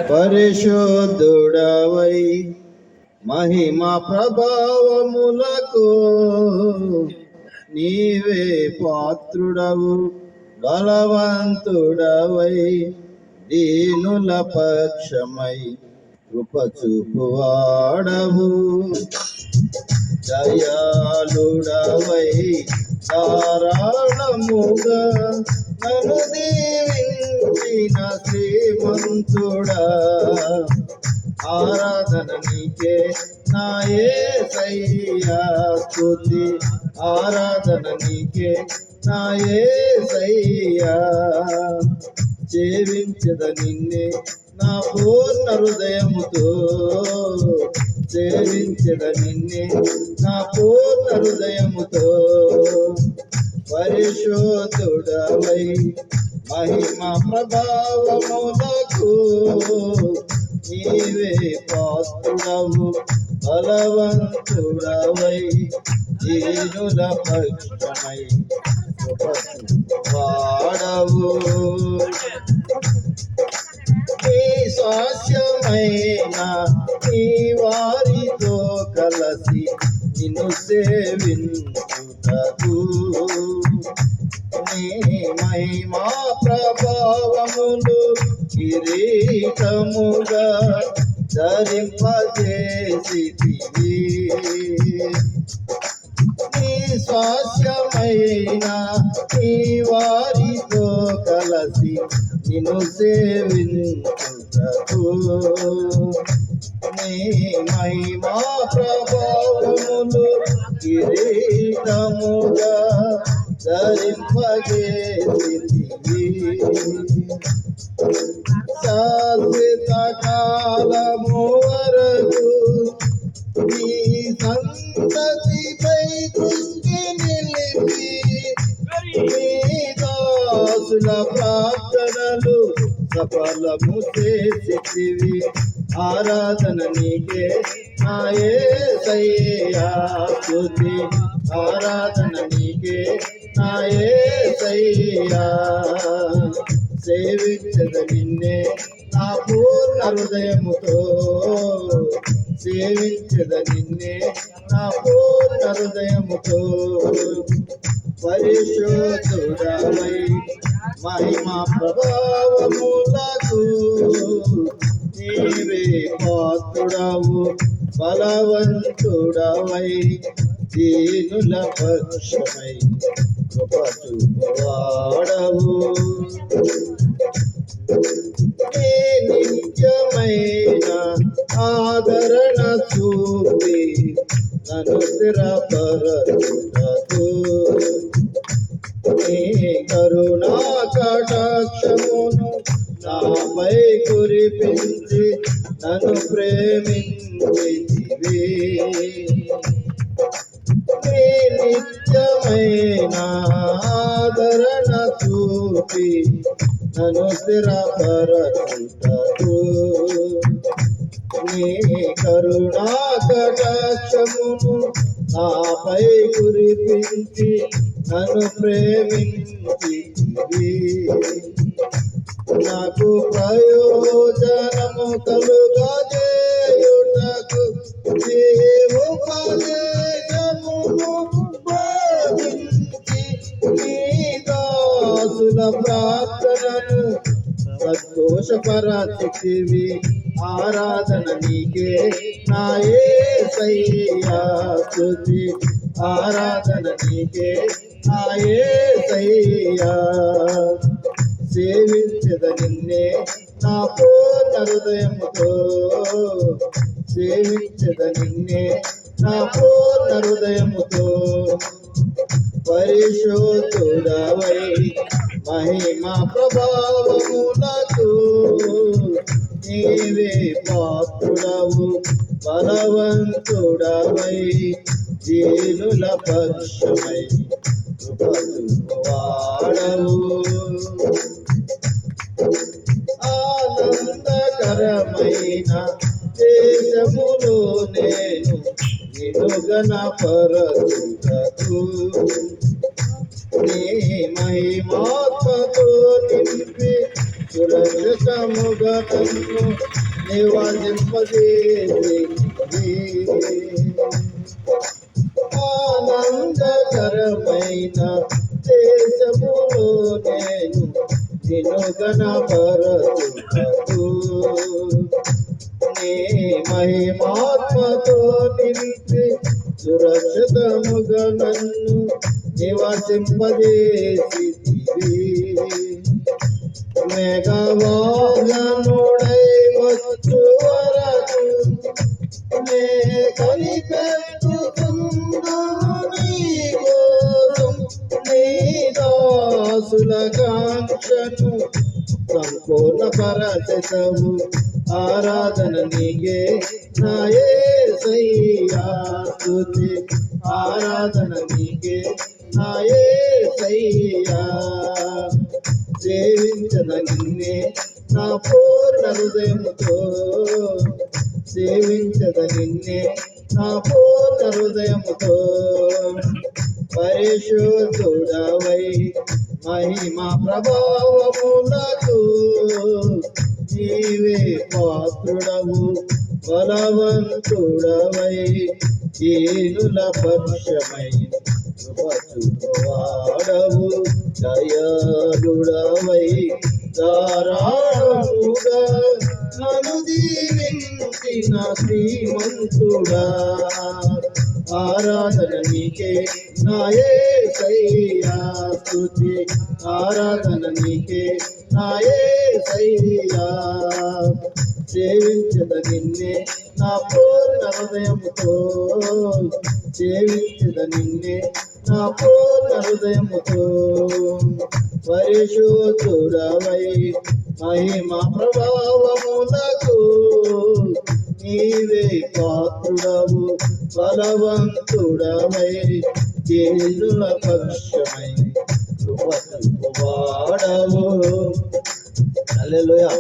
పరిశుద్ధుడవై మహిమా ప్రభావములకు నీవే పాత్రుడవు. బలవంతుడవై దీనుల పక్షమై కృపచూపువాడవు. దయాళుడవై ధారాళముగా నన్ను దీవించిన శ్రీమంతుడా, ఆరాధన నీకే నా యేసయ్యా స్తుతి. ఆరాధన నీకే నా యేసయ్యా. సేవించద నిన్నే నా పూర్ణ హృదయముతో, సేవించద నిన్నే నా పూర్ణ హృదయముతో. పరిశుద్ధుడవై మహిమా ప్రభావములకు నీవే పాత్రుడవు. బలవంతుడవై దీనుల పక్షమై వాడవు. నీ స్వాస్యమైన నీ వారితో కలసి నిన్ను సేవించుటకు నీ మహిమా ప్రభావములు కిరీటముగా ధరింపజేసితివి. నీ స్వాస్యమైన నీ వారితో కలసి నిన్ను సేవించుటకు నీ మహిమా ప్రభావములు కిరీటముగా ధరింపజేసితివి. శాశ్వత కాలము వరకు నీ సంతతిపై దృష్టి నిలిపి నీ దాసుల ప్రార్థనలు సఫలము చేసితివి. ఆరాధన నీకే నా యేసయ్యా స్తుతి. ఆరాధన నీకే నా యేసయ్యా. సేవించద నిన్నే నా పూర్ణ హృదయముతో, సేవించద నిన్నే నా పూర్ణ హృదయముతో. పరిశుద్ధుడవై మహిమా ప్రభావములకు నీవే పాత్రుడవు. బలవంతుడవై దీనుల పక్షమై కృపచూపువాడవు. నీ నిత్యమైన ఆదరణ చూపి నన్ను స్థిరపరచుటకు నీ కరుణా కటాక్షమును నాపై కురిపించి నన్ను ప్రేమించితివి. నీ నిత్యమైన ఆదరణ చూపి నన్ను స్థిరపరచుటకు నీ కరుణా కటాక్షమును నాపై కురిపించి నన్ను ప్రేమించితివి. నాకు ప్రయోజనము కలుగజేయుటకు జీవోపదేశమును బోధించి నీ దాసుల ప్రార్థనను సంతోషపరచితివి. ఆరాధన నీకే నా యేసయ్యా స్తుతి. ఆరాధన నీకే నా యేసయ్యా. సేవించద నిన్నే నా పూర్ణ హృదయముతో, సేవించద నిన్నే నా పూర్ణ హృదయముతో. పరిశుద్ధుడవై మహిమా ప్రభావములకు నీవే పాత్రుడవు. బలవంతుడవై దీనుల పక్షమై కృపచూపువాడవు. ఆనందకరమైన దేశములో నేను నిన్ను ఘనపరచుటకు నీ మహిమాత్మతో నింపి సురక్షితముగా నన్ను నివాసింపజేసి ఆనందకరమైన దేశములో నేను నిన్ను గణపరచుటకు నీ మహిమాత్మతో నిలిపి సురక్షితముగా నన్ను నివసింపజేసితివి మేఘవాహనుడై వచ్చు వరకు నే కనిపెట్టుకున్నాను నీ కోసం నీ దాసుల కాంక్షను సంపూర్ణ పరచతవు ఆరాధన నీకే నా యేసయ్యా స్తుతి ఆరాధన నీకే నా యేసయ్యా సేవించద నిన్నే నా పూర్ణ హృదయముతో సేవించద నిన్నే నా పూర్ణ హృదయముతో పరిశుద్ధుడవై మహిమా ప్రభావములకు నీవే పాత్రుడవు బలవంతుడవై దీనుల పక్షమై వాడవు దయాళుడవై ధారాళముగా నన్ను దీవించిన శ్రీమంతుడా ఆరాధన నీకే నా యేసయ్యా స్తుతి ఆరాధన నీకే నా యేసయ్యా సేవించద నిన్నే నా పూర్ణ హృదయముతో సేవించద నిన్నే నా పూర్ణ హృదయముతో పరిశుద్ధుడవై మహిమా ప్రభావములకు నీవే పాత్రుడవు బలవంతుడవై దీనుల పక్షమై కృప చూపువాడవు హల్లెలూయా.